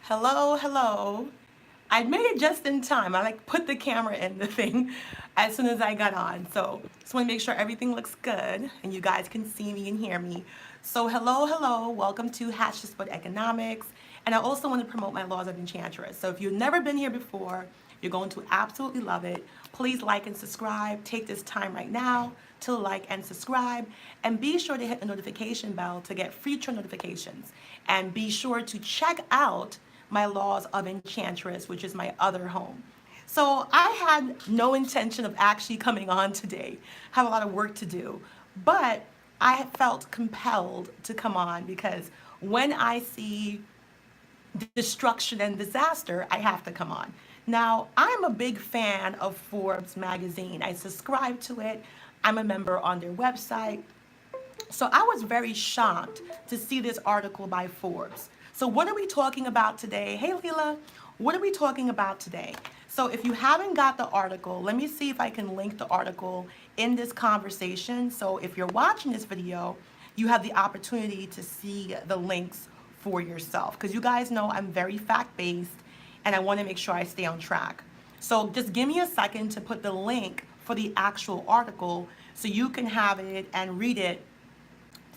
Hello, hello. I made it just in time. I put the camera in the thing as soon as I got on. So just want to make sure everything looks good and you guys can see me and hear me. So hello, hello. Welcome to Hatch to Split Economics. And I also want to promote my Laws of Enchantress. So if you've never been here before, you're going to absolutely love it. Please like and subscribe. Take this time right now to like and subscribe. And be sure to hit the notification bell to get future notifications. And be sure to check out my Laws of Enchantress, which is my other home. So I had no intention of actually coming on today. I have a lot of work to do, but I felt compelled to come on because when I see destruction and disaster, I have to come on. Now, I'm a big fan of Forbes magazine. I subscribe to it. I'm a member on their website. So I was very shocked to see this article by Forbes. So what are we talking about today? Hey, Leela, what are we talking about today? So if you haven't got the article, let me see if I can link the article in this conversation. So if you're watching this video, you have the opportunity to see the links for yourself. Because you guys know I'm very fact-based and I want to make sure I stay on track. So just give me a second to put the link for the actual article so you can have it and read it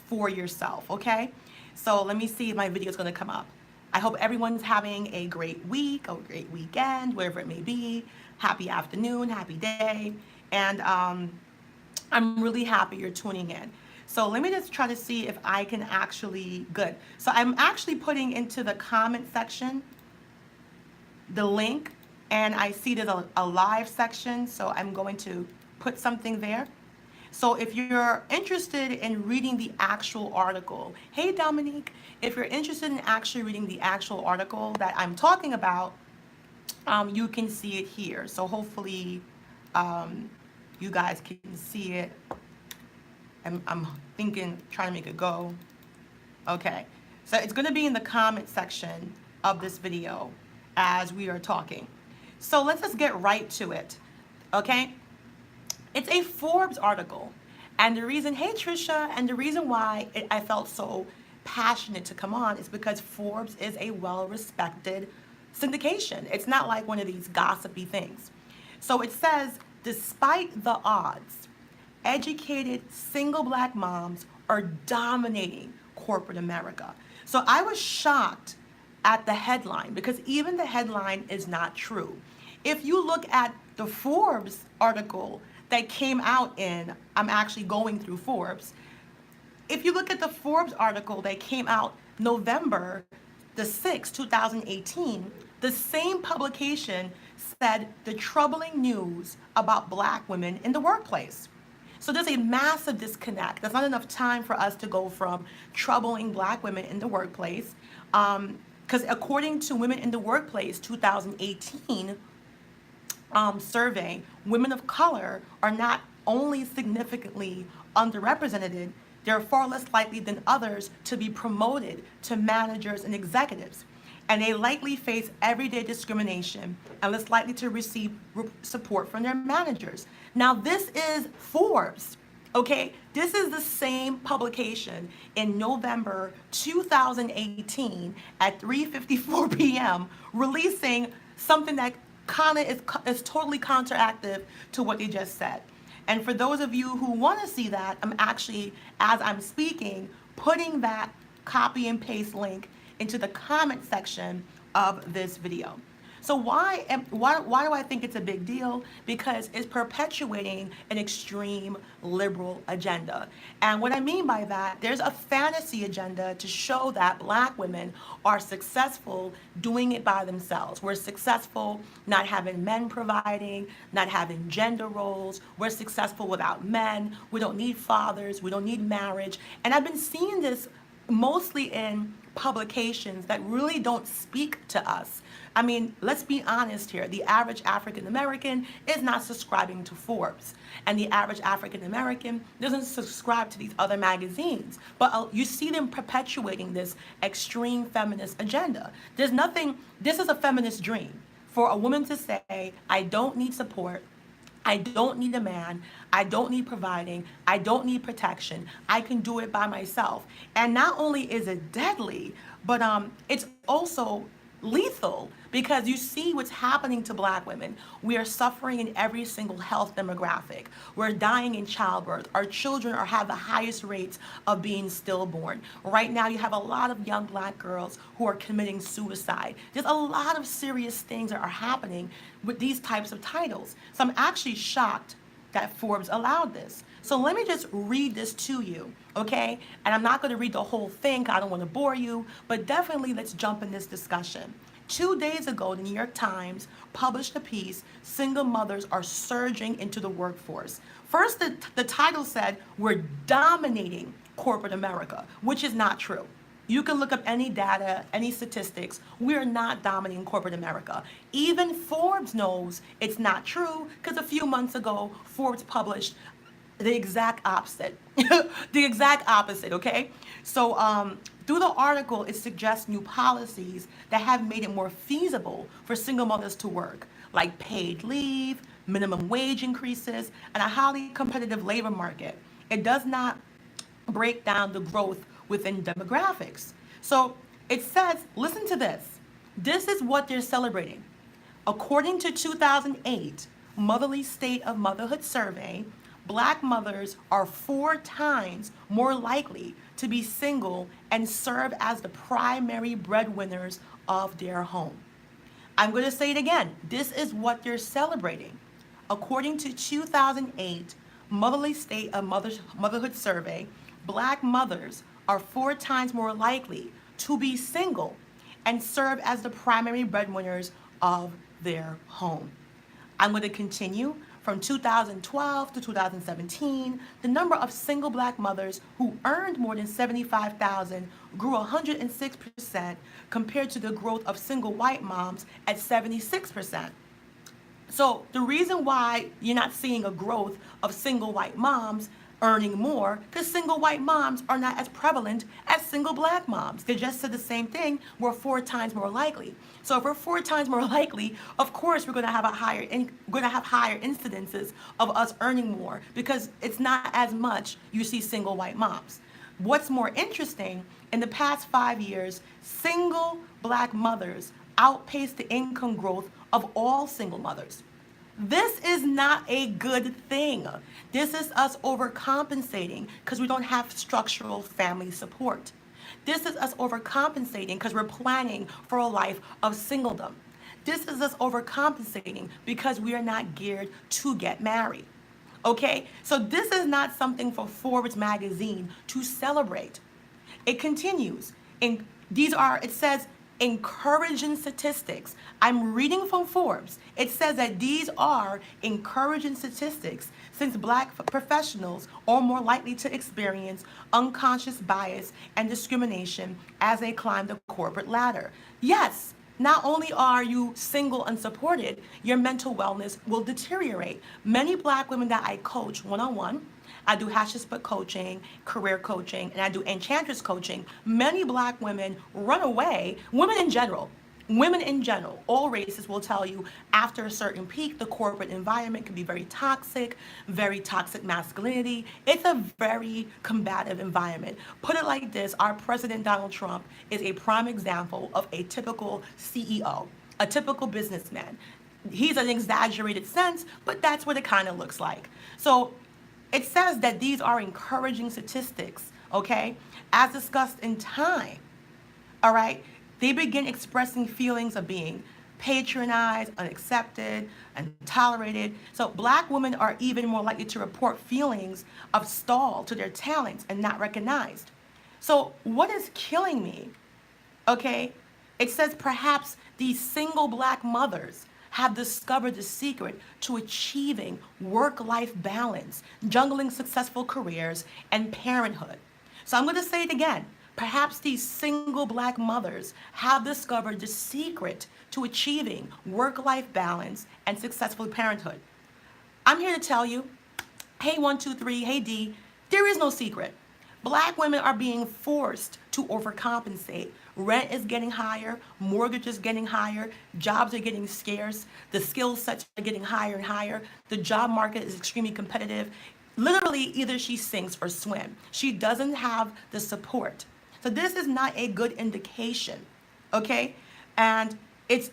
for yourself, okay? So let me see if my video is going to come up. I hope everyone's having a great week, a great weekend, wherever it may be. Happy afternoon, happy day. And I'm really happy you're tuning in. So let me just try to see if I can actually, good. So I'm actually putting into the comment section the link, and I see there's a live section, so I'm going to put something there. So if you're interested in reading the actual article, hey Dominique, if you're interested in actually reading the actual article that I'm talking about, you can see it here. So hopefully you guys can see it. I'm thinking, trying to make it go. Okay, so it's gonna be in the comment section of this video as we are talking. So let's just get right to it, okay? It's a Forbes article. And the reason, hey Trisha, and the reason why I felt so passionate to come on is because Forbes is a well-respected syndication. It's not like one of these gossipy things. So it says, despite the odds, educated single black moms are dominating corporate America. So I was shocked at the headline because even the headline is not true. If you look at the Forbes article that came out in, I'm actually going through Forbes. If you look at the Forbes article that came out November the 6th, 2018, the same publication said the troubling news about black women in the workplace. So there's a massive disconnect. There's not enough time for us to go from troubling black women in the workplace, because according to Women in the Workplace 2018, survey, women of color are not only significantly underrepresented, they're far less likely than others to be promoted to managers and executives. And they likely face everyday discrimination and less likely to receive support from their managers. Now, this is Forbes, okay? This is the same publication in November 2018 at 3:54 p.m. releasing something that kind of is totally counteractive to what they just said. And for those of you who want to see that, I'm actually, as I'm speaking, putting that copy and paste link into the comment section of this video. So why do I think it's a big deal? Because it's perpetuating an extreme liberal agenda. And what I mean by that, there's a fantasy agenda to show that black women are successful doing it by themselves. We're successful not having men providing, not having gender roles. We're successful without men. We don't need fathers. We don't need marriage. And I've been seeing this mostly in publications that really don't speak to us. I mean, let's be honest here. The average African American is not subscribing to Forbes. And the average African American doesn't subscribe to these other magazines. But you see them perpetuating this extreme feminist agenda. There's nothing, this is a feminist dream for a woman to say, I don't need support. I don't need a man. I don't need providing. I don't need protection. I can do it by myself. And not only is it deadly, but it's also lethal, because you see what's happening to black women. We are suffering in every single health demographic. We're dying in childbirth. Our children have the highest rates of being stillborn. Right now, you have a lot of young black girls who are committing suicide. There's a lot of serious things that are happening with these types of titles. So I'm actually shocked that Forbes allowed this. So let me just read this to you, okay? And I'm not going to read the whole thing, 'cause I don't want to bore you, but definitely let's jump in this discussion. 2 days ago, the New York Times published a piece, Single Mothers Are Surging into the Workforce. First, the title said, we're dominating corporate America, which is not true. You can look up any data, any statistics. We're not dominating corporate America. Even Forbes knows it's not true, because a few months ago, Forbes published the exact opposite. The exact opposite, okay? So through the article, it suggests new policies that have made it more feasible for single mothers to work, like paid leave, minimum wage increases, and a highly competitive labor market. It does not break down the growth within demographics. So it says, listen to this. This is what they're celebrating. According to 2008 Motherly State of Motherhood Survey, black mothers are 4 times more likely to be single and serve as the primary breadwinners of their home. I'm going to say it again. This is what they're celebrating. According to 2008 Motherly State of Motherhood Survey, black mothers are 4 times more likely to be single and serve as the primary breadwinners of their home. I'm going to continue. From 2012 to 2017, the number of single black mothers who earned more than $75,000 grew 106% compared to the growth of single white moms at 76%. So the reason why you're not seeing a growth of single white moms earning more, because single white moms are not as prevalent as single black moms. They just said the same thing. We're 4 times more likely. So if we're 4 times more likely, of course we're going to have higher incidences of us earning more, because it's not as much you see single white moms. What's more interesting, in the past 5 years, single black mothers outpaced the income growth of all single mothers. This is not a good thing. This is us overcompensating because we don't have structural family support. This is us overcompensating because we're planning for a life of singledom. This is us overcompensating because we are not geared to get married. Okay? So this is not something for Forbes magazine to celebrate. It continues. It says, encouraging statistics. I'm reading from Forbes. It says that these are encouraging statistics, since black professionals are more likely to experience unconscious bias and discrimination as they climb the corporate ladder. Yes, not only are you single and unsupported, your mental wellness will deteriorate. Many black women that I coach one-on-one, I do Hatchet coaching, career coaching, and I do Enchantress coaching. Many black women run away, women in general, all races will tell you after a certain peak, the corporate environment can be very toxic masculinity. It's a very combative environment. Put it like this, our President Donald Trump is a prime example of a typical CEO, a typical businessman. He's an exaggerated sense, but that's what it kind of looks like. So it says that these are encouraging statistics, okay? As discussed in time, all right? They begin expressing feelings of being patronized, unaccepted, and tolerated. So black women are even more likely to report feelings of stall to their talents and not recognized. So what is killing me, okay? It says perhaps these single black mothers have discovered the secret to achieving work-life balance, juggling successful careers, and parenthood. So I'm going to say it again. Perhaps these single black mothers have discovered the secret to achieving work-life balance and successful parenthood. I'm here to tell you, hey 123, hey D, there is no secret. Black women are being forced to overcompensate. Rent is getting higher, mortgage is getting higher, jobs are getting scarce, the skill sets are getting higher and higher, the job market is extremely competitive. Literally, either she sinks or swims. She doesn't have the support. So this is not a good indication, okay? And it's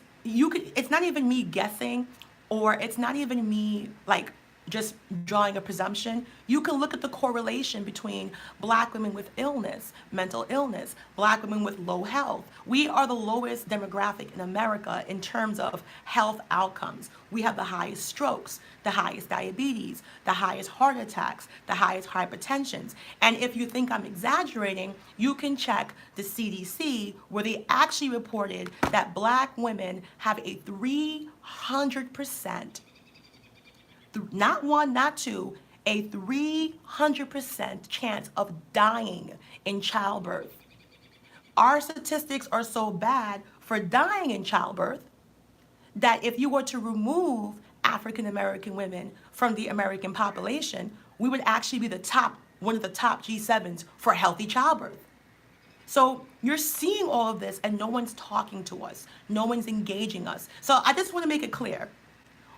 not even me guessing, or it's not even me like just drawing a presumption. You can look at the correlation between black women with illness, mental illness, black women with low health. We are the lowest demographic in America in terms of health outcomes. We have the highest strokes, the highest diabetes, the highest heart attacks, the highest hypertensions. And if you think I'm exaggerating, you can check the CDC, where they actually reported that black women have a 300%, not one, not two, a 300% chance of dying in childbirth. Our statistics are so bad for dying in childbirth that if you were to remove African American women from the American population, we would actually be one of the top G7s for healthy childbirth. So you're seeing all of this and no one's talking to us. No one's engaging us. So I just want to make it clear.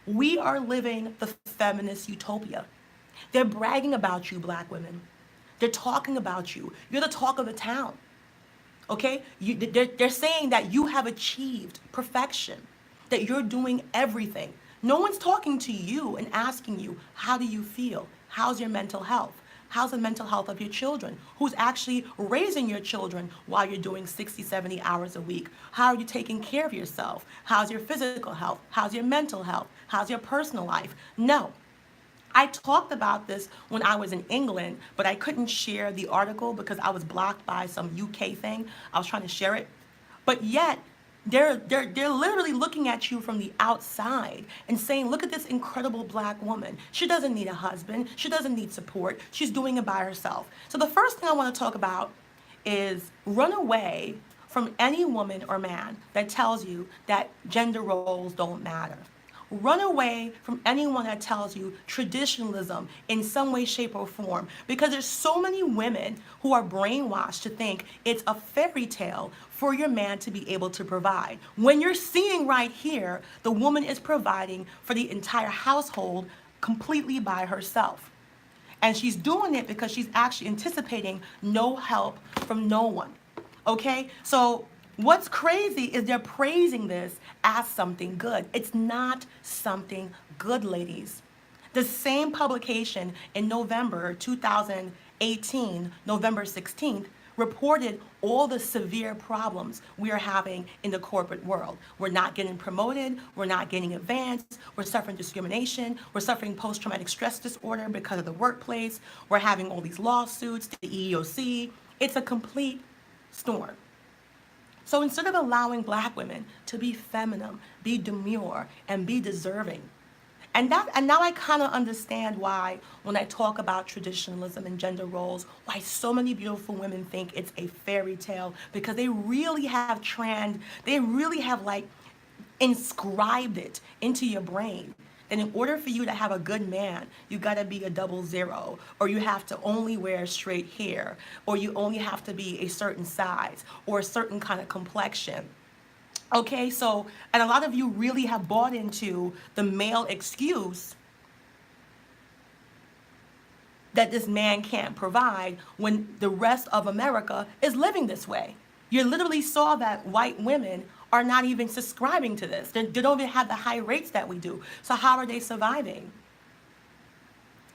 We are living the feminist utopia. They're bragging about you, black women. They're talking about you. You're the talk of the town. Okay? They're saying that you have achieved perfection, that you're doing everything. No one's talking to you and asking you, how do you feel? How's your mental health? How's the mental health of your children? Who's actually raising your children while you're doing 60, 70 hours a week? How are you taking care of yourself? How's your physical health? How's your mental health? How's your personal life? No. I talked about this when I was in England, but I couldn't share the article because I was blocked by some UK thing. I was trying to share it. But yet, they're literally looking at you from the outside and saying, look at this incredible black woman. She doesn't need a husband. She doesn't need support. She's doing it by herself. So the first thing I want to talk about is run away from any woman or man that tells you that gender roles don't matter. Run away from anyone that tells you traditionalism in some way, shape, or form, because there's so many women who are brainwashed to think it's a fairy tale for your man to be able to provide. When you're seeing right here, the woman is providing for the entire household completely by herself. And she's doing it because she's actually anticipating no help from no one. Okay? So what's crazy is they're praising this as something good. It's not something good, ladies. The same publication in November 2018, November 16th, reported all the severe problems we are having in the corporate world. We're not getting promoted, we're not getting advanced, we're suffering discrimination, we're suffering post-traumatic stress disorder because of the workplace, we're having all these lawsuits to the EEOC. It's a complete storm. So instead of allowing black women to be feminine, be demure, and be deserving, and now I kind of understand why when I talk about traditionalism and gender roles, why so many beautiful women think it's a fairy tale, because they really have like inscribed it into your brain. And in order for you to have a good man, you gotta be a 00, or you have to only wear straight hair, or you only have to be a certain size, or a certain kind of complexion. Okay, so, and a lot of you really have bought into the male excuse that this man can't provide when the rest of America is living this way. You literally saw that white women are not even subscribing to this. They don't even have the high rates that we do. So how are they surviving?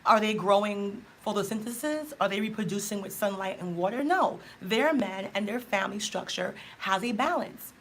Are they growing photosynthesis? Are they reproducing with sunlight and water? No. Their men and their family structure has a balance.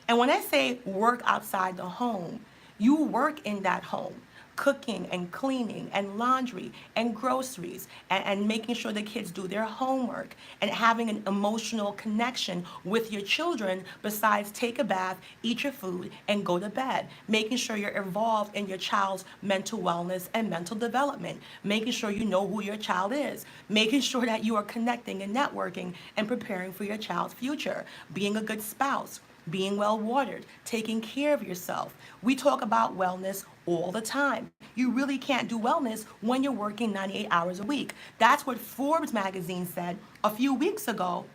And when I say work outside the home, you work in that home, cooking and cleaning and laundry and groceries, and making sure the kids do their homework, and having an emotional connection with your children besides take a bath, eat your food, and go to bed. Making sure you're involved in your child's mental wellness and mental development. Making sure you know who your child is. Making sure that you are connecting and networking and preparing for your child's future. Being a good spouse. Being well watered, taking care of yourself. We talk about wellness all the time. You really can't do wellness when you're working 98 hours a week. That's what Forbes magazine said a few weeks ago.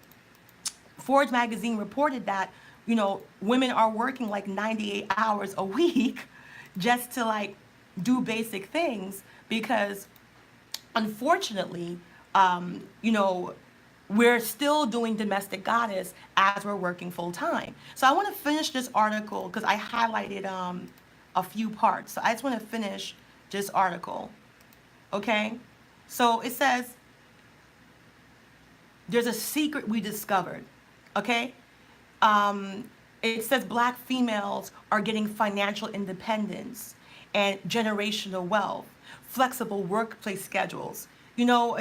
Forbes magazine reported that, women are working like 98 hours a week just to like do basic things, because unfortunately, we're still doing domestic goddess as we're working full time. So I want to finish this article because I highlighted a few parts. So I just want to finish this article. Okay? So it says, there's a secret we discovered. Okay? It says black females are getting financial independence and generational wealth, flexible workplace schedules. You know,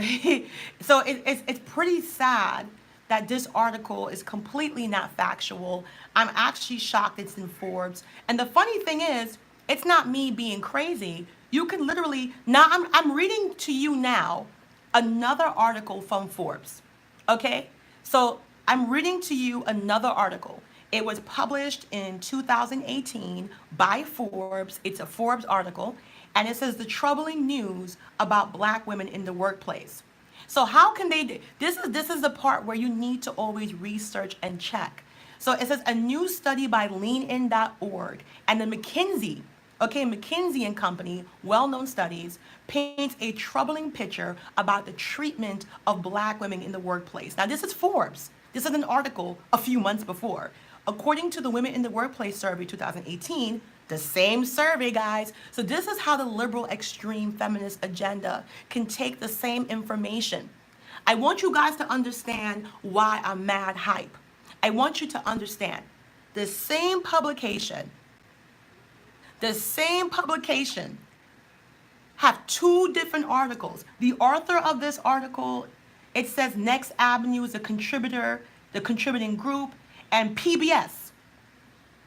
so it's pretty sad that this article is completely not factual. I'm actually shocked it's in Forbes. And the funny thing is, it's not me being crazy. You can literally, now I'm reading to you now another article from Forbes. Okay? So I'm reading to you another article. It was published in 2018 by Forbes. It's a Forbes article, and it says the troubling news about black women in the workplace. So how can they do this? Is the part where you need to always research and check. So it says a new study by leanin.org and the McKinsey and Company, well-known studies, paints a troubling picture about the treatment of black women in the workplace. Now this is Forbes. This is an article a few months before. According to the Women in the Workplace Survey 2018, the same survey, guys. So this is how the liberal extreme feminist agenda can take the same information. I want you guys to understand why I'm mad hype. I want you to understand the same publication have two different articles. The author of this article, it says Next Avenue is a contributor, the contributing group, and PBS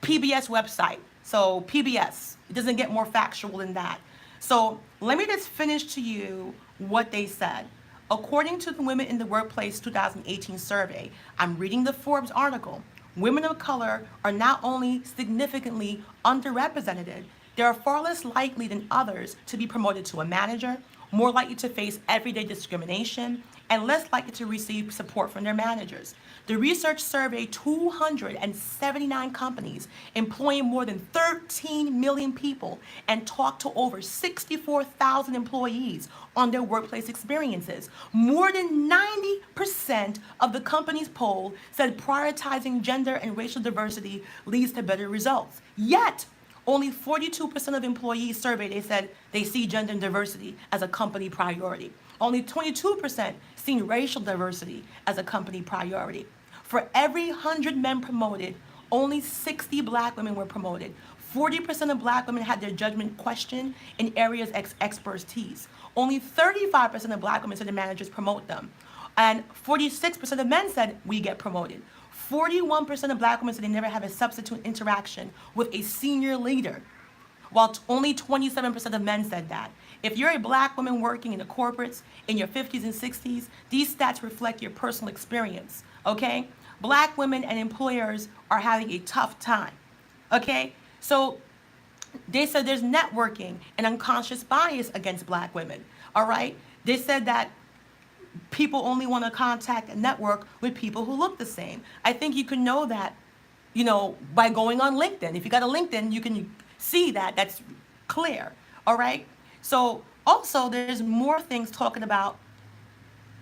website. So PBS, it doesn't get more factual than that. So let me just finish to you what they said. According to the Women in the Workplace 2018 survey, I'm reading the Forbes article, women of color are not only significantly underrepresented, they are far less likely than others to be promoted to a manager, more likely to face everyday discrimination, and less likely to receive support from their managers. The research surveyed 279 companies employing more than 13 million people and talked to over 64,000 employees on their workplace experiences. More than 90% of the companies polled said prioritizing gender and racial diversity leads to better results. Yet, only 42% of employees surveyed, they said they see gender and diversity as a company priority. Only 22% seen racial diversity as a company priority. For every 100 men promoted, only 60 black women were promoted. 40% of black women had their judgment questioned in areas of expertise. Only 35% of black women said the managers promote them. And 46% of men said we get promoted. 41% of black women said they never have a substitute interaction with a senior leader, while only 27% of men said that. If you're a black woman working in the corporates in your 50s and 60s, these stats reflect your personal experience, okay? Black women and employers are having a tough time, okay? So they said there's networking and unconscious bias against black women, all right? They said that people only want to contact and network with people who look the same. I think you can know that, by going on LinkedIn. If you got a LinkedIn, you can see that. That's clear, all right? So also there's more things talking about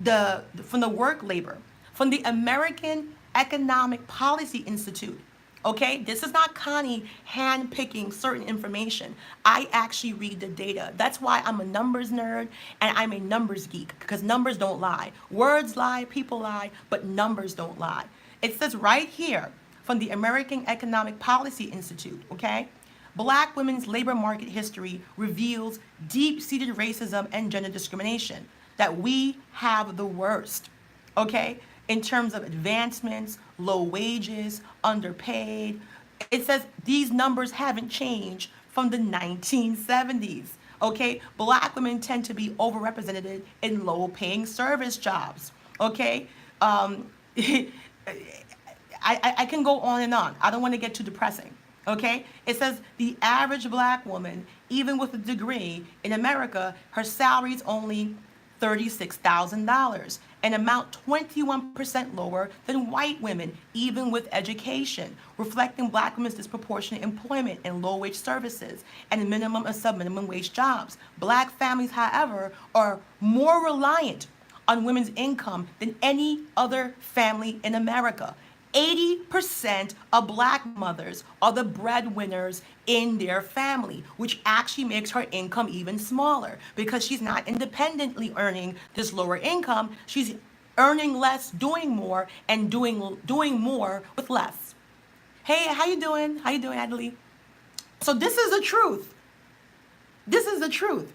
from the work labor, from the American Economic Policy Institute. Okay, this is not Connie hand-picking certain information. I actually read the data. That's why I'm a numbers nerd and I'm a numbers geek, because numbers don't lie. Words lie, people lie, but numbers don't lie. It says right here from the American Economic Policy Institute, okay? Black women's labor market history reveals deep-seated racism and gender discrimination, that we have the worst, okay? In terms of advancements, low wages, underpaid. It says these numbers haven't changed from the 1970s, okay? Black women tend to be overrepresented in low-paying service jobs, okay? I can go on and on. I don't want to get too depressing. Okay? It says the average black woman, even with a degree in America, her salary is only $36,000, an amount 21% lower than white women, even with education, reflecting black women's disproportionate employment in low-wage services and minimum and sub-minimum wage jobs. Black families, however, are more reliant on women's income than any other family in America. 80% of black mothers are the breadwinners in their family, which actually makes her income even smaller because she's not independently earning this lower income. She's earning less, doing more, and doing more with less. Hey, how you doing? How you doing, Adelie? So this is the truth. This is the truth.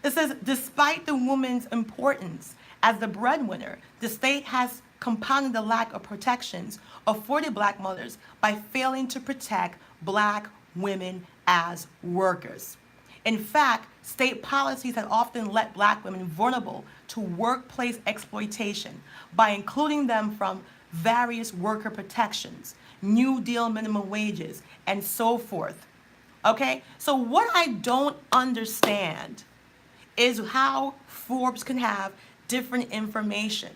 It says, despite the woman's importance as the breadwinner, the state has compounded the lack of protections afforded black mothers by failing to protect black women as workers. In fact, state policies have often left black women vulnerable to workplace exploitation by including them from various worker protections, New Deal minimum wages, and so forth. Okay? So what I don't understand is how Forbes can have different information.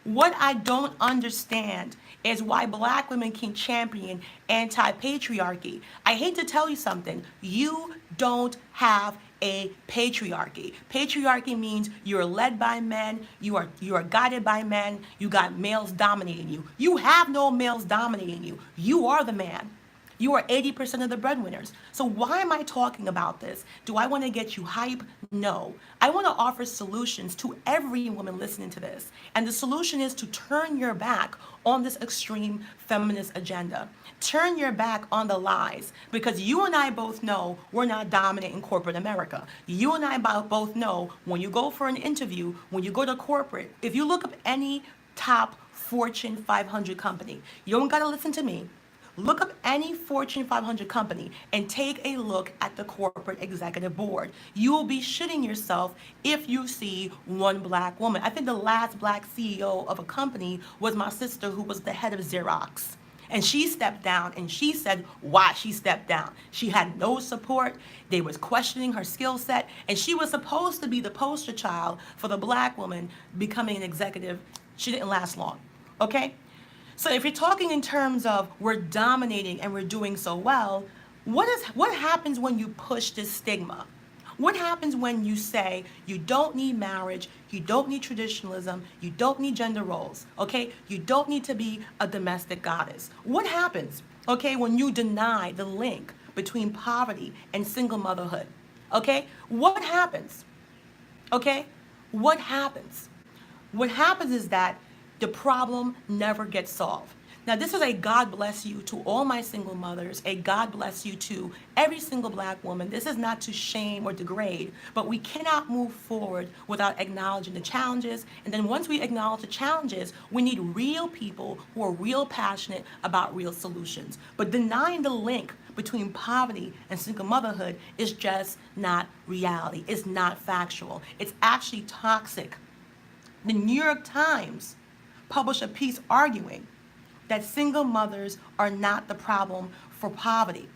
What I don't understand is why black women can champion anti-patriarchy. I hate to tell you something. You don't have a patriarchy. Patriarchy means you're led by men, you are guided by men, you got males dominating you. You have no males dominating you. You are the man. You are 80% of the breadwinners. So why am I talking about this? Do I want to get you hype? No. I want to offer solutions to every woman listening to this. And the solution is to turn your back on this extreme feminist agenda. Turn your back on the lies, because you and I both know we're not dominant in corporate America. You and I both know when you go for an interview, when you go to corporate, if you look up any top Fortune 500 company, you don't got to listen to me. Look up any Fortune 500 company and take a look at the corporate executive board. You will be shitting yourself if you see one black woman. I think the last black CEO of a company was my sister, who was the head of Xerox. And she stepped down, and she said why she stepped down. She had no support. They was questioning her skill set, and she was supposed to be the poster child for the black woman becoming an executive. She didn't last long, okay? So if you're talking in terms of we're dominating and we're doing so well, what happens when you push this stigma? What happens when you say you don't need marriage, you don't need traditionalism, you don't need gender roles, okay? You don't need to be a domestic goddess. What happens, okay, when you deny the link between poverty and single motherhood, okay? What happens, okay? What happens? What happens is that the problem never gets solved. Now, this is a God bless you to all my single mothers, a God bless you to every single black woman. This is not to shame or degrade, but we cannot move forward without acknowledging the challenges. And then once we acknowledge the challenges, we need real people who are real passionate about real solutions. But denying the link between poverty and single motherhood is just not reality. It's not factual. It's actually toxic. The New York Times published a piece arguing that single mothers are not the problem for poverty.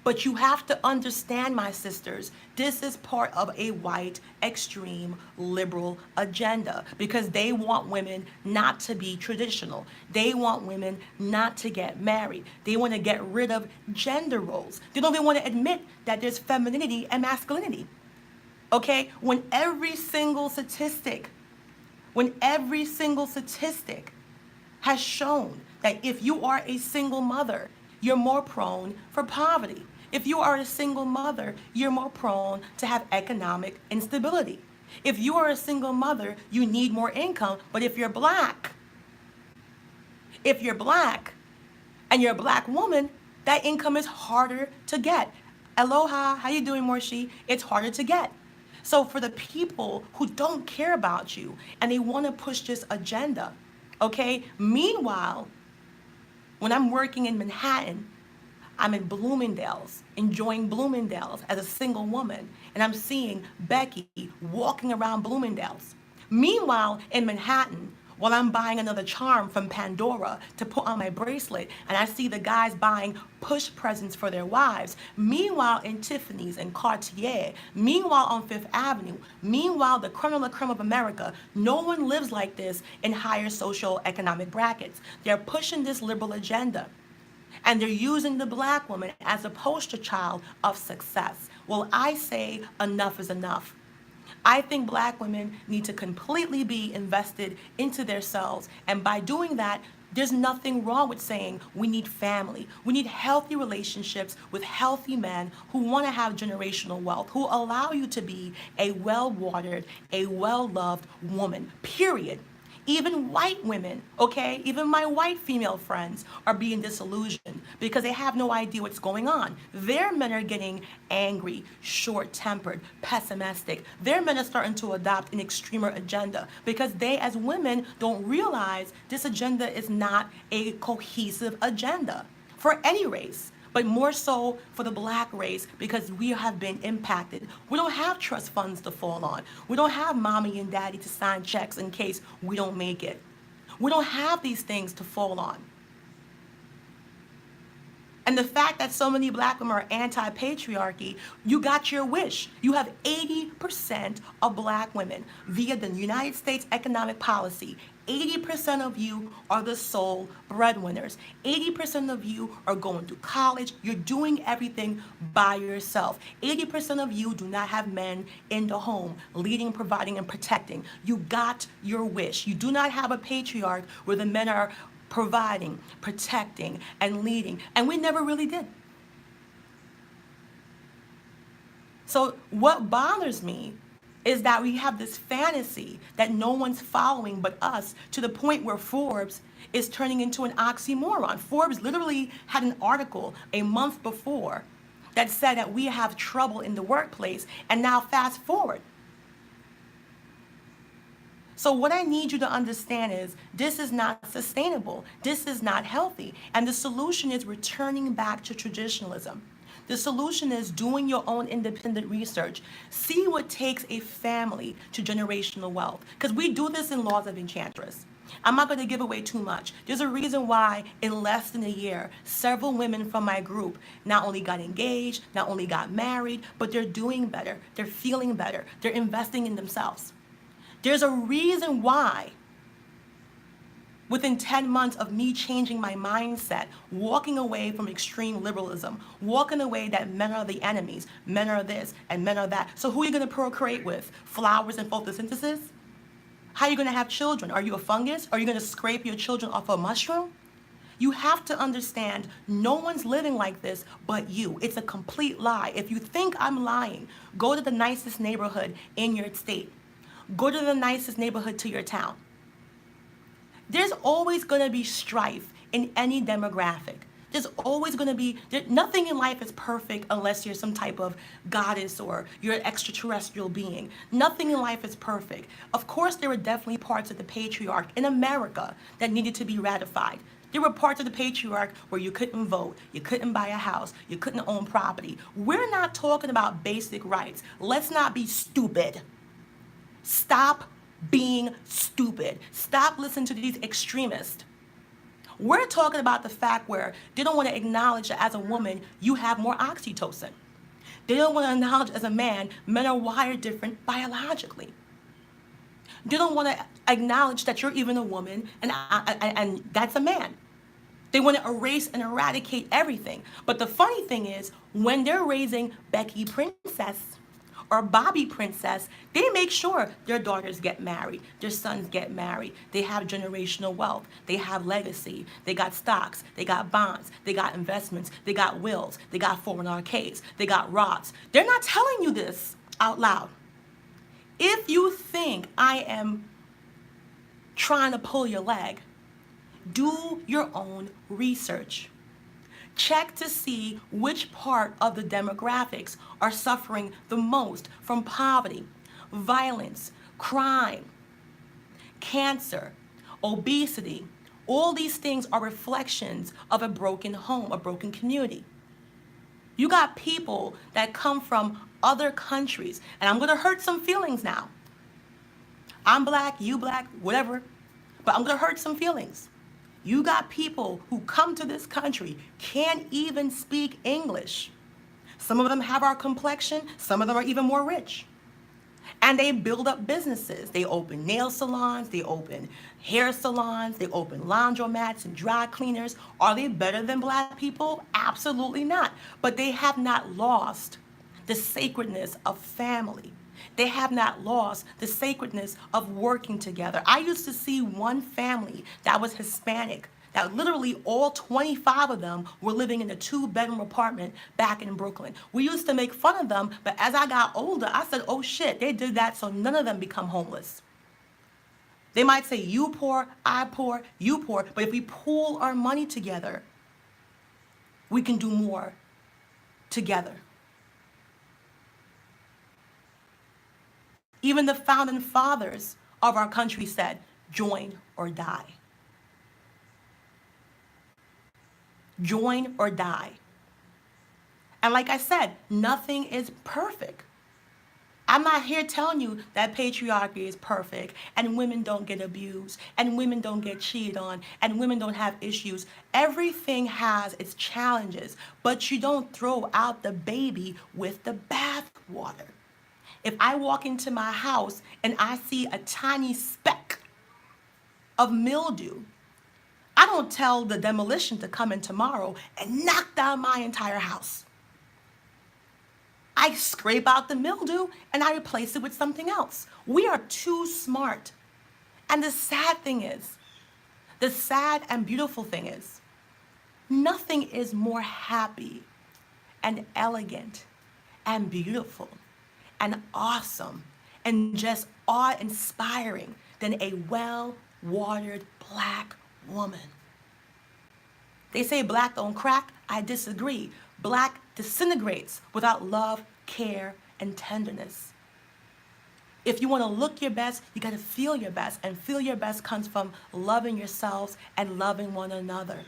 But you have to understand, my sisters, this is part of a white, extreme, liberal agenda, because they want women not to be traditional. They want women not to get married. They want to get rid of gender roles. They don't even want to admit that there's femininity and masculinity. Okay? When every single statistic has shown that if you are a single mother, you're more prone for poverty. If you are a single mother, you're more prone to have economic instability. If you are a single mother, you need more income. But if you're black and you're a black woman, that income is harder to get. Aloha, how you doing, Morshi? It's harder to get. So for the people who don't care about you and they want to push this agenda, okay? Meanwhile, when I'm working in Manhattan, I'm in Bloomingdale's, enjoying Bloomingdale's as a single woman, and I'm seeing Becky walking around Bloomingdale's. Meanwhile, in Manhattan, while I'm buying another charm from Pandora to put on my bracelet, and I see the guys buying push presents for their wives. Meanwhile, in Tiffany's and Cartier, meanwhile on Fifth Avenue, meanwhile the creme de la creme of America, no one lives like this in higher social economic brackets. They're pushing this liberal agenda, and they're using the black woman as a poster child of success. Well, I say enough is enough. I think black women need to completely be invested into themselves. And by doing that, there's nothing wrong with saying we need family. We need healthy relationships with healthy men who want to have generational wealth, who allow you to be a well-watered, a well-loved woman, period. Even white women, okay, even my white female friends are being disillusioned because they have no idea what's going on. Their men are getting angry, short-tempered, pessimistic. Their men are starting to adopt an extremer agenda because they, as women, don't realize this agenda is not a cohesive agenda for any race, but more so for the black race because we have been impacted. We don't have trust funds to fall on. We don't have mommy and daddy to sign checks in case we don't make it. We don't have these things to fall on. And the fact that so many black women are anti-patriarchy, you got your wish. You have 80% of black women via the United States economic policy. 80% of you are the sole breadwinners. 80% of you are going to college. You're doing everything by yourself. 80% of you do not have men in the home, leading, providing, and protecting. You got your wish. You do not have a patriarch where the men are providing, protecting, and leading. And we never really did. So what bothers me is that we have this fantasy that no one's following but us, to the point where Forbes is turning into an oxymoron. Forbes literally had an article a month before that said that we have trouble in the workplace, and now fast forward. So what I need you to understand is this is not sustainable. This is not healthy. And the solution is returning back to traditionalism. The solution is doing your own independent research. See what takes a family to generational wealth. Because we do this in Laws of Enchantress. I'm not going to give away too much. There's a reason why in less than a year, several women from my group not only got engaged, not only got married, but they're doing better. They're feeling better. They're investing in themselves. There's a reason why within 10 months of me changing my mindset, walking away from extreme liberalism, walking away that men are the enemies, men are this and men are that. So who are you going to procreate with? Flowers and photosynthesis? How are you going to have children? Are you a fungus? Are you going to scrape your children off a mushroom? You have to understand no one's living like this but you. It's a complete lie. If you think I'm lying, go to the nicest neighborhood in your state. Go to the nicest neighborhood to your town. There's always going to be strife in any demographic. There's always going to be, nothing in life is perfect unless you're some type of goddess or you're an extraterrestrial being. Nothing in life is perfect. Of course, there were definitely parts of the patriarch in America that needed to be ratified. There were parts of the patriarch where you couldn't vote, you couldn't buy a house, you couldn't own property. We're not talking about basic rights. Let's not be stupid. Stop being stupid. Stop listening to these extremists. We're talking about the fact where they don't want to acknowledge that as a woman, you have more oxytocin. They don't want to acknowledge as a man, men are wired different biologically. They don't want to acknowledge that you're even a woman and that's a man. They want to erase and eradicate everything. But the funny thing is, when they're raising Becky Princess, or Bobby Princess, they make sure their daughters get married, their sons get married, they have generational wealth, they have legacy, they got stocks, they got bonds, they got investments, they got wills, they got 401ks, they got Roths. They're not telling you this out loud. If you think I am trying to pull your leg, do your own research. Check to see which part of the demographics are suffering the most from poverty, violence, crime, cancer, obesity. All these things are reflections of a broken home, a broken community. You got people that come from other countries, and I'm gonna hurt some feelings now. I'm black, you black, whatever, but I'm gonna hurt some feelings. You got people who come to this country, can't even speak English. Some of them have our complexion, some of them are even more rich. And they build up businesses. They open nail salons, they open hair salons, they open laundromats and dry cleaners. Are they better than black people? Absolutely not. But they have not lost the sacredness of family. They have not lost the sacredness of working together. I used to see one family that was Hispanic, that literally all 25 of them were living in a 2-bedroom apartment back in Brooklyn. We used to make fun of them, but as I got older, I said, oh shit, they did that so none of them become homeless. They might say, you poor, I poor, you poor, but if we pool our money together, we can do more together. Even the founding fathers of our country said, join or die. Join or die. And like I said, nothing is perfect. I'm not here telling you that patriarchy is perfect and women don't get abused and women don't get cheated on and women don't have issues. Everything has its challenges, but you don't throw out the baby with the bathwater. If I walk into my house and I see a tiny speck of mildew, I don't tell the demolition to come in tomorrow and knock down my entire house. I scrape out the mildew and I replace it with something else. We are too smart. And the sad and beautiful thing is, nothing is more happy and elegant and beautiful and awesome and just awe-inspiring than a well-watered black woman. They say black don't crack. I disagree. Black disintegrates without love, care, and tenderness. If you want to look your best, you got to feel your best. And feel your best comes from loving yourselves and loving one another.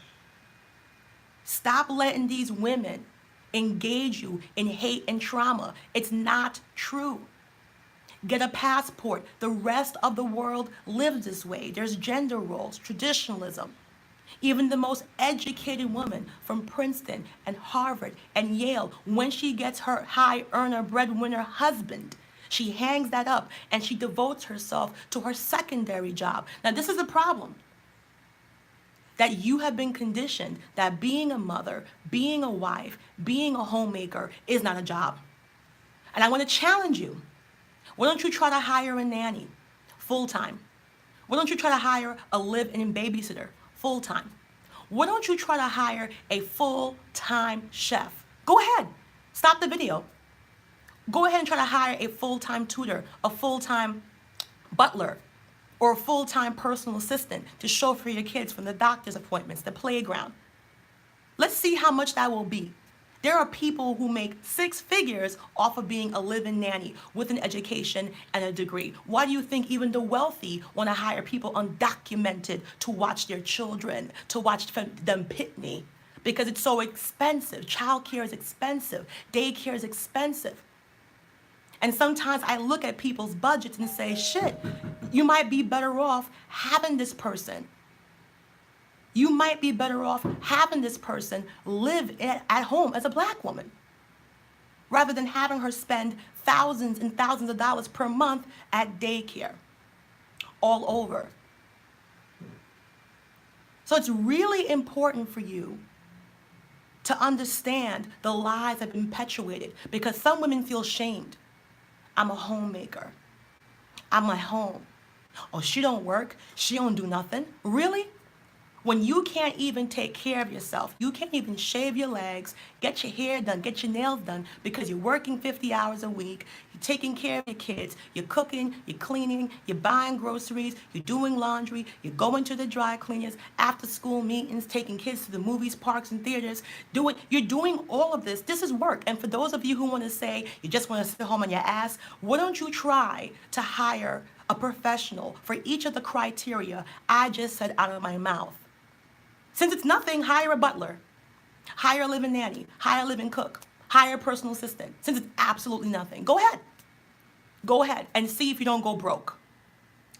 Stop letting these women engage you in hate and trauma. It's not true. Get a passport. The rest of the world lives this way. There's gender roles, traditionalism. Even the most educated woman from Princeton and Harvard and Yale, when she gets her high earner breadwinner husband, she hangs that up and she devotes herself to her secondary job. Now, this is a problem. That you have been conditioned that being a mother, being a wife, being a homemaker is not a job. And I want to challenge you. Why don't you try to hire a nanny full-time? Why don't you try to hire a live-in babysitter full-time? Why don't you try to hire a full-time chef? Go ahead. Stop the video. Go ahead and try to hire a full-time tutor, a full-time butler, or a full-time personal assistant to chauffeur your kids from the doctor's appointments, the playground. Let's see how much that will be. There are people who make 6 figures off of being a live-in nanny with an education and a degree. Why do you think even the wealthy want to hire people undocumented to watch their children, to watch them pitney? Because it's so expensive. Childcare is expensive. Daycare is expensive. And sometimes I look at people's budgets and say, shit, you might be better off having this person. You might be better off having this person live at home as a black woman, rather than having her spend thousands and thousands of dollars per month at daycare all over. So it's really important for you to understand the lies that have been perpetuated, because some women feel shamed. I'm a homemaker. I'm at home. Oh, she don't work. She don't do nothing. Really? When you can't even take care of yourself, you can't even shave your legs, get your hair done, get your nails done, because you're working 50 hours a week, you're taking care of your kids, you're cooking, you're cleaning, you're buying groceries, you're doing laundry, you're going to the dry cleaners, after school meetings, taking kids to the movies, parks, and theaters, you're doing all of this. This is work. And for those of you who want to say you just want to sit home on your ass, why don't you try to hire a professional for each of the criteria I just said out of my mouth? Since it's nothing, hire a butler, hire a live-in nanny, hire a live-in cook, hire a personal assistant. Since it's absolutely nothing, go ahead. Go ahead and see if you don't go broke.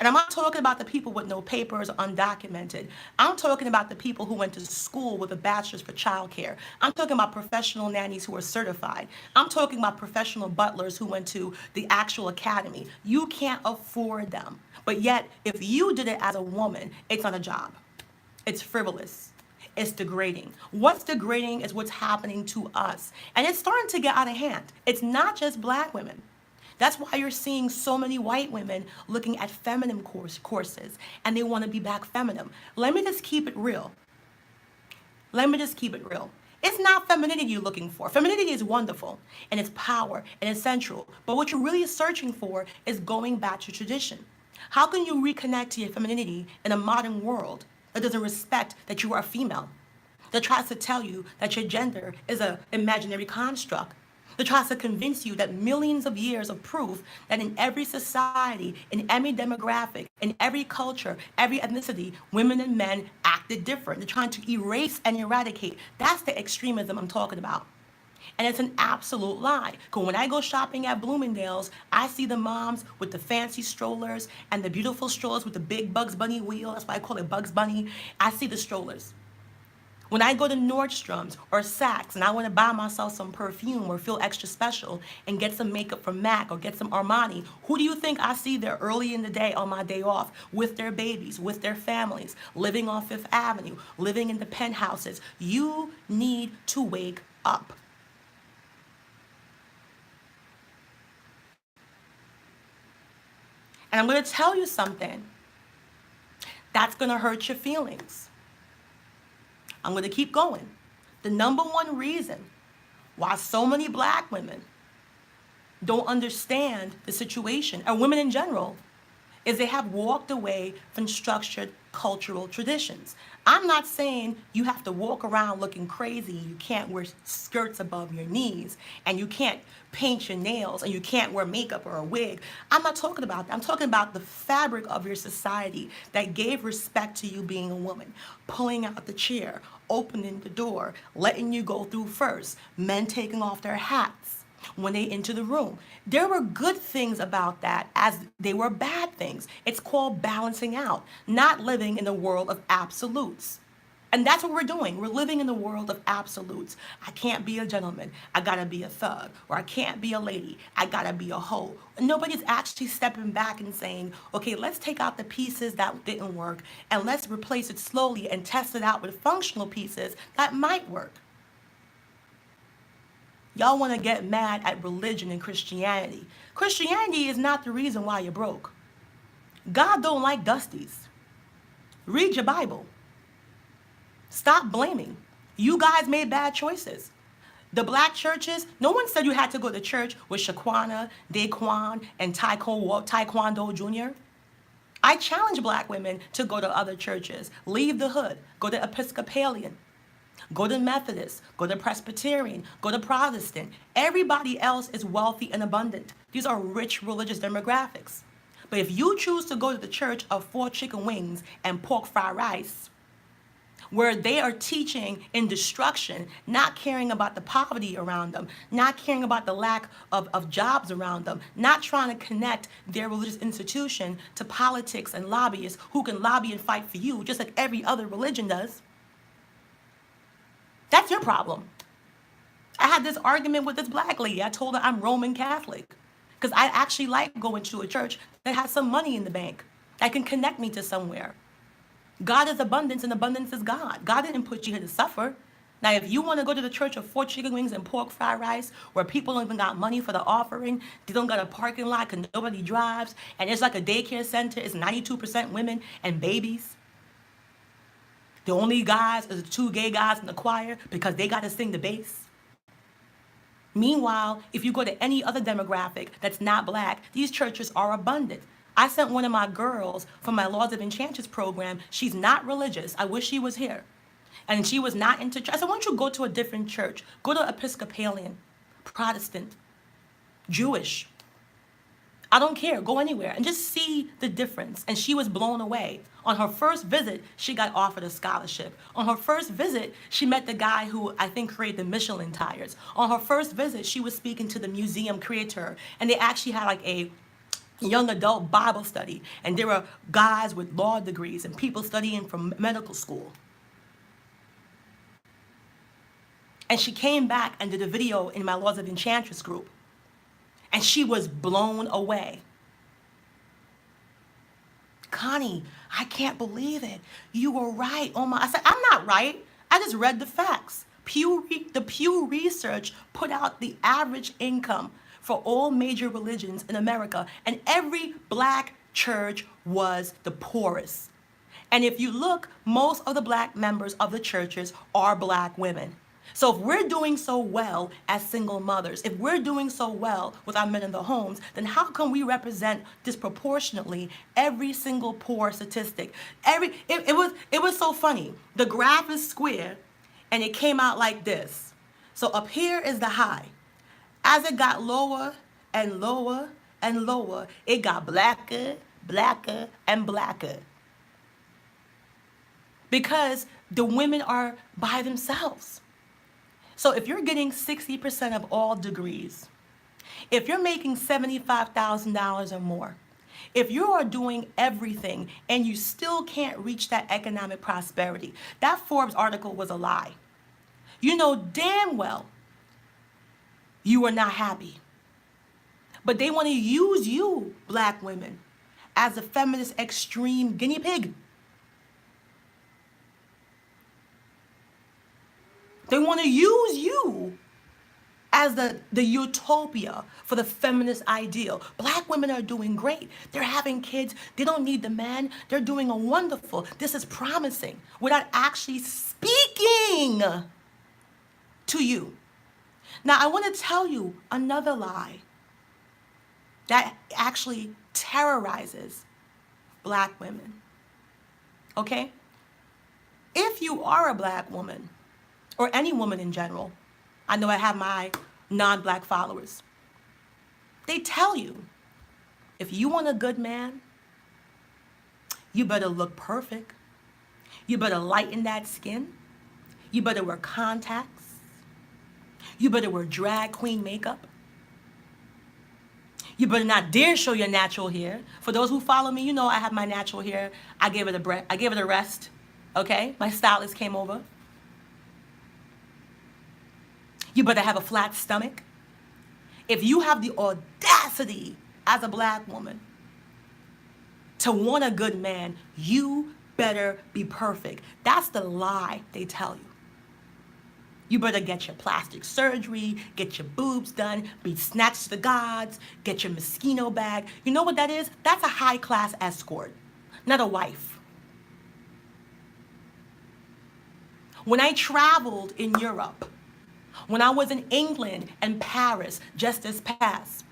And I'm not talking about the people with no papers, undocumented. I'm talking about the people who went to school with a bachelor's for childcare. I'm talking about professional nannies who are certified. I'm talking about professional butlers who went to the actual academy. You can't afford them. But yet, if you did it as a woman, it's not a job. It's frivolous. It's degrading. What's degrading is what's happening to us. And it's starting to get out of hand. It's not just black women. That's why you're seeing so many white women looking at feminine courses and they want to be back feminine. Let me just keep it real. Let me just keep it real. It's not femininity you're looking for. Femininity is wonderful and it's power and it's sensual. But what you're really searching for is going back to tradition. How can you reconnect to your femininity in a modern world that doesn't respect that you are a female? That tries to tell you that your gender is an imaginary construct, that tries to convince you that millions of years of proof that in every society, in every demographic, in every culture, every ethnicity, women and men acted different. They're trying to erase and eradicate. That's the extremism I'm talking about. And it's an absolute lie. Because when I go shopping at Bloomingdale's, I see the moms with the fancy strollers and the beautiful strollers with the big Bugs Bunny wheel. That's why I call it Bugs Bunny. I see the strollers. When I go to Nordstrom's or Saks and I want to buy myself some perfume or feel extra special and get some makeup from MAC or get some Armani, who do you think I see there early in the day on my day off with their babies, with their families, living on Fifth Avenue, living in the penthouses? You need to wake up. And I'm going to tell you something that's going to hurt your feelings. I'm going to keep going. The number one reason why so many black women don't understand the situation, or women in general, is they have walked away from structured cultural traditions. I'm not saying you have to walk around looking crazy, you can't wear skirts above your knees, and you can't paint your nails, and you can't wear makeup or a wig. I'm not talking about that. I'm talking about the fabric of your society that gave respect to you being a woman. Pulling out the chair, opening the door, letting you go through first, men taking off their hats when they enter the room. There were good things about that as they were bad things. It's called balancing out, not living in a world of absolutes. And that's what we're doing. We're living in a world of absolutes. I can't be a gentleman. I gotta be a thug. Or I can't be a lady. I gotta be a hoe. Nobody's actually stepping back and saying, okay, let's take out the pieces that didn't work and let's replace it slowly and test it out with functional pieces that might work. Y'all want to get mad at religion and Christianity. Christianity is not the reason why you're broke. God don't like dusties. Read your Bible. Stop blaming. You guys made bad choices. The black churches, no one said you had to go to church with Shaquana, Daquan, and Taekwondo Jr. I challenge black women to go to other churches. Leave the hood. Go to Episcopalian. Go to Methodist, go to Presbyterian, go to Protestant. Everybody else is wealthy and abundant. These are rich religious demographics. But if you choose to go to the church of 4 chicken wings and pork fried rice, where they are teaching in destruction, not caring about the poverty around them, not caring about the lack of jobs around them, not trying to connect their religious institution to politics and lobbyists who can lobby and fight for you just like every other religion does, that's your problem. I had this argument with this black lady. I told her I'm Roman Catholic because I actually like going to a church that has some money in the bank that can connect me to somewhere. God is abundance and abundance is God. God didn't put you here to suffer. Now, if you want to go to the church of 4 chicken wings and pork fried rice where people don't even got money for the offering, they don't got a parking lot because nobody drives, and it's like a daycare center, it's 92% women and babies. The only guys are the 2 gay guys in the choir because they got to sing the bass. Meanwhile, if you go to any other demographic that's not black, these churches are abundant. I sent one of my girls for my Laws of Enchantress program. She's not religious. I wish she was here. And she was not into church. I said, why don't you go to a different church? Go to Episcopalian, Protestant, Jewish. I don't care. Go anywhere and just see the difference. And she was blown away. On her first visit, she got offered a scholarship. On her first visit, she met the guy who I think created the Michelin tires. On her first visit, she was speaking to the museum creator. And they actually had like a young adult Bible study. And there were guys with law degrees and people studying from medical school. And she came back and did a video in my Laws of Enchantress group. And she was blown away. Connie, I can't believe it. You were right. Oh my, I said, I'm not right. I just read the facts. The Pew Research put out the average income for all major religions in America, and every black church was the poorest. And if you look, most of the black members of the churches are black women. So if we're doing so well as single mothers, if we're doing so well with our men in the homes, then how come we represent disproportionately every single poor statistic? It was so funny. The graph is square and it came out like this. So up here is the high. As it got lower and lower and lower, it got blacker, blacker, and blacker. Because the women are by themselves. So if you're getting 60% of all degrees, if you're making $75,000 or more, if you are doing everything and you still can't reach that economic prosperity, that Forbes article was a lie. You know damn well you are not happy. But they want to use you, black women, as a feminist extreme guinea pig. They want to use you as the utopia for the feminist ideal. Black women are doing great. They're having kids. They don't need the man. They're doing a wonderful. This is promising without actually speaking to you. Now, I want to tell you another lie that actually terrorizes black women. Okay? If you are a black woman, or any woman in general, I know I have my non-black followers, they tell you, if you want a good man, you better look perfect. You better lighten that skin. You better wear contacts. You better wear drag queen makeup. You better not dare show your natural hair. For those who follow me, you know I have my natural hair. I gave it a rest. Okay? My stylist came over. You better have a flat stomach. If you have the audacity as a black woman to want a good man, you better be perfect. That's the lie they tell you. You better get your plastic surgery, get your boobs done, be snatched to the gods, get your Moschino bag. You know what that is? That's a high-class escort, not a wife. When I traveled in Europe, when I was in England and Paris just this past,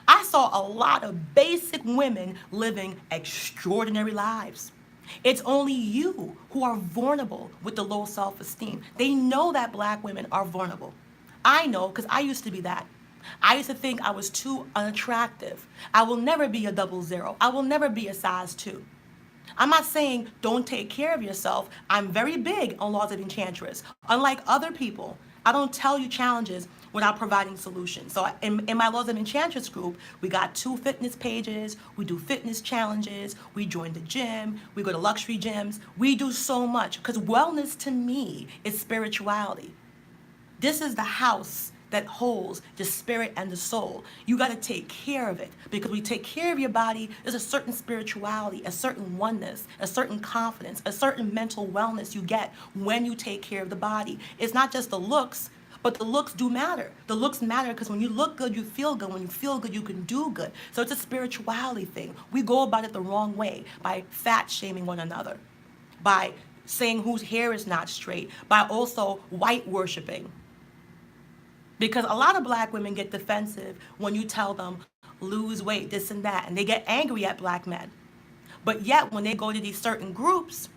I saw a lot of basic women living extraordinary lives. It's only you who are vulnerable with the low self-esteem. They know that black women are vulnerable. I know because I used to be that. I used to think I was too unattractive. I will never be a 00. I will never be a size 2. I'm not saying don't take care of yourself. I'm very big on Laws of Enchantress. Unlike other people, I don't tell you challenges without providing solutions. So in my Laws of Enchantress group, we got 2 fitness pages, we do fitness challenges, we join the gym, we go to luxury gyms. We do so much because wellness to me is spirituality. This is the house that holds the spirit and the soul. You got to take care of it because when you take care of your body, there's a certain spirituality, a certain oneness, a certain confidence, a certain mental wellness you get when you take care of the body. It's not just the looks, but the looks do matter. The looks matter because when you look good, you feel good. When you feel good, you can do good. So it's a spirituality thing. We go about it the wrong way by fat shaming one another, by saying whose hair is not straight, by also white worshiping. Because a lot of black women get defensive when you tell them lose weight, this and that, and they get angry at black men. But yet when they go to these certain groups,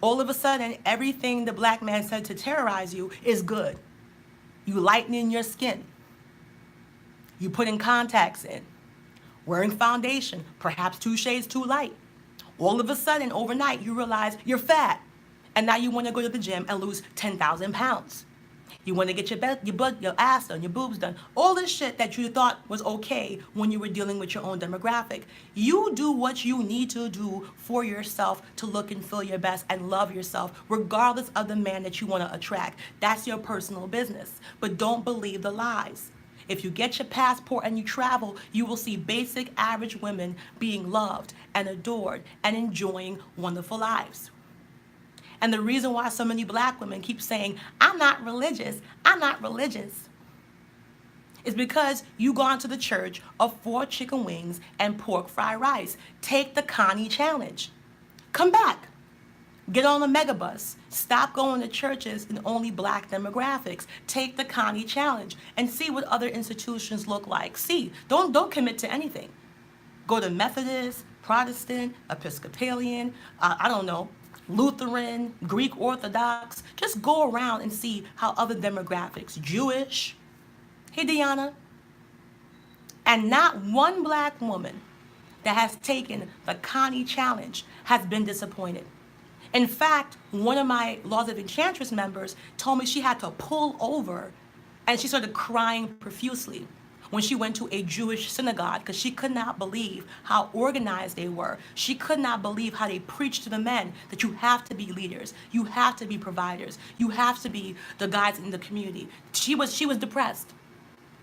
all of a sudden everything the black man said to terrorize you is good. You lightening your skin. You putting contacts in. Wearing foundation, perhaps 2 shades too light. All of a sudden overnight you realize you're fat. And now you want to go to the gym and lose 10,000 pounds. You want to get your ass done, your boobs done. All this shit that you thought was okay when you were dealing with your own demographic. You do what you need to do for yourself to look and feel your best and love yourself, regardless of the man that you want to attract. That's your personal business. But don't believe the lies. If you get your passport and you travel, you will see basic average women being loved and adored and enjoying wonderful lives. And the reason why so many black women keep saying, I'm not religious, It's because you gone to the church of 4 chicken wings and pork fried rice. Take the Connie challenge. Come back. Get on the megabus. Stop going to churches in only black demographics. Take the Connie challenge and see what other institutions look like. See, don't commit to anything. Go to Methodist, Protestant, Episcopalian, I don't know, Lutheran, Greek Orthodox. Just go around and see how other demographics, Jewish. Hey, Deanna. And not one black woman that has taken the Connie challenge has been disappointed. In fact, one of my Laws of Enchantress members told me she had to pull over and she started crying profusely when she went to a Jewish synagogue because she could not believe how organized they were. She could not believe how they preached to the men that you have to be leaders, you have to be providers, you have to be the guys in the community. She was depressed.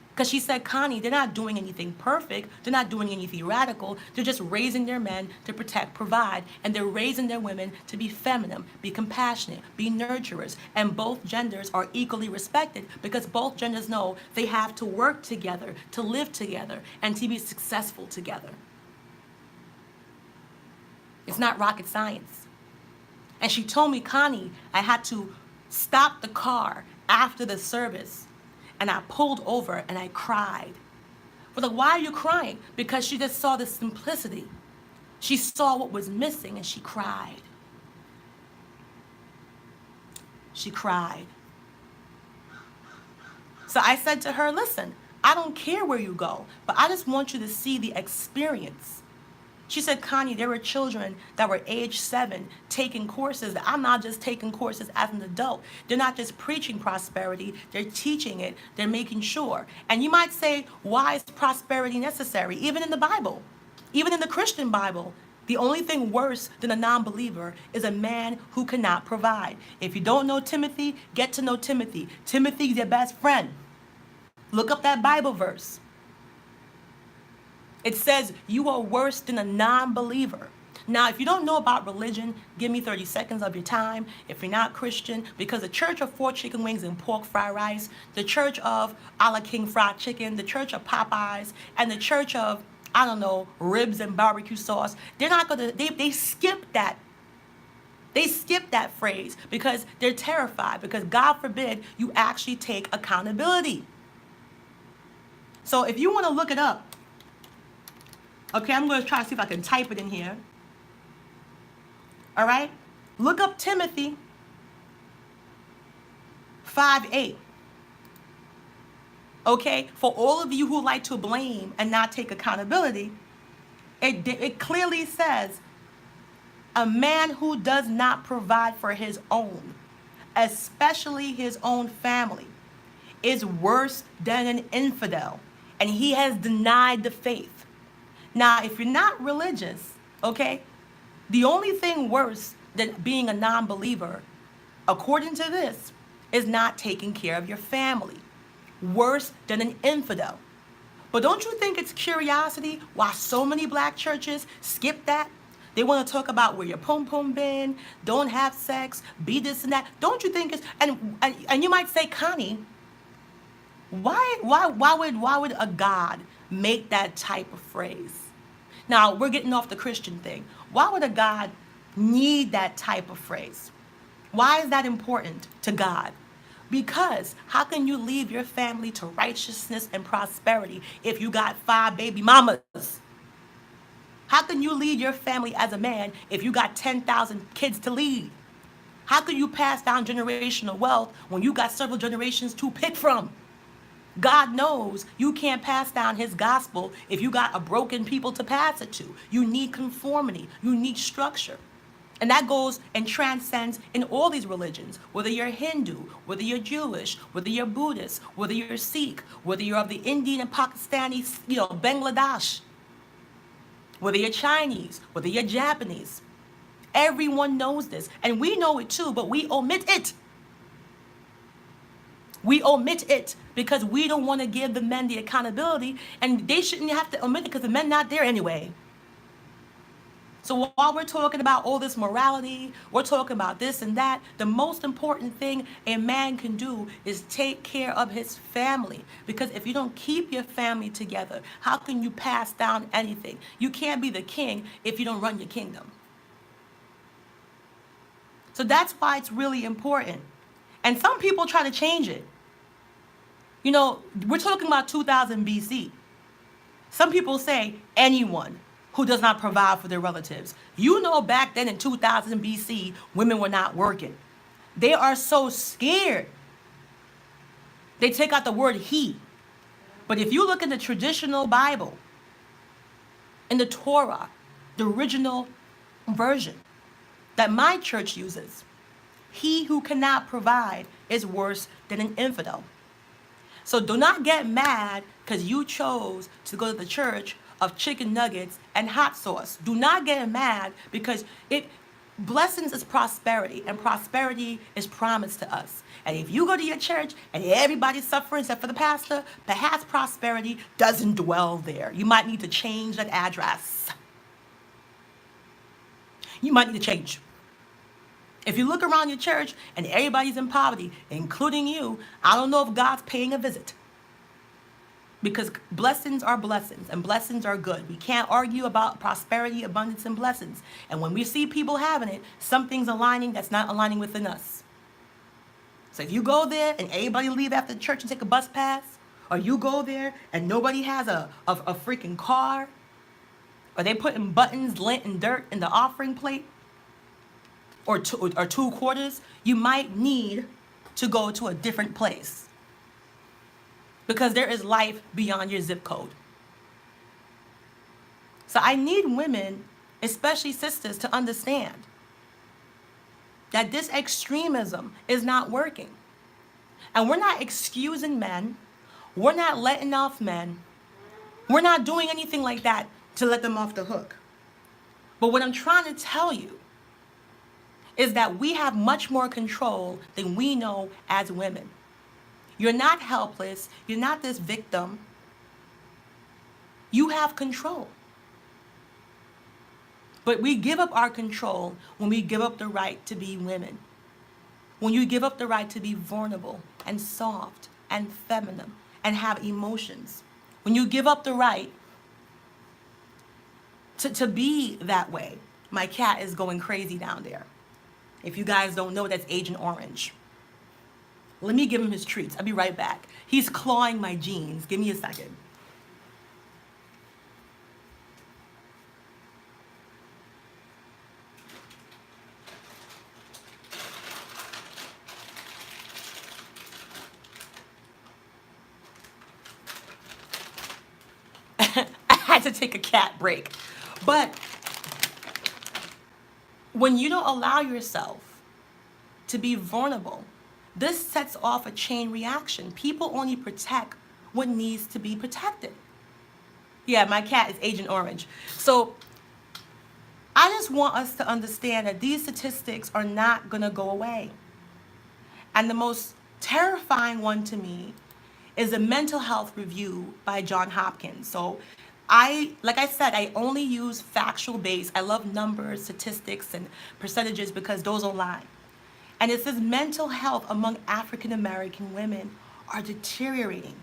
Because she said, Connie, they're not doing anything perfect. They're not doing anything radical. They're just raising their men to protect, provide. And they're raising their women to be feminine, be compassionate, be nurturers. And both genders are equally respected because both genders know they have to work together, to live together, and to be successful together. It's not rocket science. And she told me, Connie, I had to stop the car after the service. And I pulled over and I cried. But like, why are you crying? Because she just saw the simplicity. She saw what was missing and she cried. She cried. So I said to her, listen, I don't care where you go, but I just want you to see the experience. She said, Connie, there were children that were age 7 taking courses. I'm not just taking courses as an adult. They're not just preaching prosperity. They're teaching it. They're making sure. And you might say, why is prosperity necessary? Even in the Bible, even in the Christian Bible, the only thing worse than a non-believer is a man who cannot provide. If you don't know Timothy, get to know Timothy. Timothy's your best friend. Look up that Bible verse. It says you are worse than a non-believer. Now, if you don't know about religion, give me 30 seconds of your time. If you're not Christian, because the church of 4 chicken wings and pork fried rice, the church of a la King fried chicken, the church of Popeyes, and the church of, I don't know, ribs and barbecue sauce, they're not going to, they skip that. They skip that phrase because they're terrified, because God forbid you actually take accountability. So if you want to look it up, okay, I'm going to try to see if I can type it in here. All right? Look up Timothy 5:8. Okay? For all of you who like to blame and not take accountability, it clearly says, a man who does not provide for his own, especially his own family, is worse than an infidel, and he has denied the faith. Now, if you're not religious, okay, the only thing worse than being a non-believer, according to this, is not taking care of your family. Worse than an infidel. But don't you think it's curiosity why so many black churches skip that? They want to talk about where your pom-pom been, don't have sex, be this and that. Don't you think it's, and you might say, Connie, why would a God make that type of phrase? Now, we're getting off the Christian thing. Why would a God need that type of phrase? Why is that important to God? Because how can you leave your family to righteousness and prosperity if you got 5 baby mamas? How can you lead your family as a man if you got 10,000 kids to lead? How can you pass down generational wealth when you got several generations to pick from? God knows you can't pass down his gospel if you got a broken people to pass it to. You need conformity. You need structure. And that goes and transcends in all these religions, whether you're Hindu, whether you're Jewish, whether you're Buddhist, whether you're Sikh, whether you're of the Indian and Pakistani, Bangladesh, whether you're Chinese, whether you're Japanese. Everyone knows this. And we know it too, but we omit it. We omit it because we don't want to give the men the accountability, and they shouldn't have to omit it because the men not there anyway. So while we're talking about all this morality, we're talking about this and that, the most important thing a man can do is take care of his family. Because if you don't keep your family together, how can you pass down anything? You can't be the king if you don't run your kingdom. So that's why it's really important. And some people try to change it. You know, we're talking about 2000 BC. Some people say anyone who does not provide for their relatives. You know, back then in 2000 BC, women were not working. They are so scared. They take out the word he. But if you look in the traditional Bible, in the Torah, the original version that my church uses, he who cannot provide is worse than an infidel. So do not get mad because you chose to go to the church of chicken nuggets and hot sauce. Do not get mad because blessings is prosperity, and prosperity is promised to us. And if you go to your church and everybody's suffering except for the pastor, perhaps prosperity doesn't dwell there. You might need to change that address. You might need to change. If you look around your church and everybody's in poverty, including you, I don't know if God's paying a visit. Because blessings are blessings, and blessings are good. We can't argue about prosperity, abundance, and blessings. And when we see people having it, something's aligning that's not aligning within us. So if you go there and everybody leave after church and take a bus pass, or you go there and nobody has a freaking car, or they putting buttons, lint, and dirt in the offering plate, or two quarters, you might need to go to a different place. Because there is life beyond your zip code. So I need women, especially sisters, to understand that this extremism is not working. And we're not excusing men. We're not letting off men. We're not doing anything like that to let them off the hook. But what I'm trying to tell you is that we have much more control than we know as women. You're not helpless. You're not this victim. You have control. But we give up our control when we give up the right to be women. When you give up the right to be vulnerable and soft and feminine and have emotions. When you give up the right to be that way. My cat is going crazy down there. If you guys don't know, that's Agent Orange. Let me give him his treats. I'll be right back. He's clawing my jeans. Give me a second. I had to take a cat break. But when you don't allow yourself to be vulnerable, this sets off a chain reaction. People only protect what needs to be protected. Yeah, my cat is Agent Orange. So I just want us to understand that these statistics are not going to go away. And the most terrifying one to me is a mental health review by Johns Hopkins. So like I said, I only use factual base. I love numbers, statistics, and percentages because those don't lie. And it says mental health among African American women are deteriorating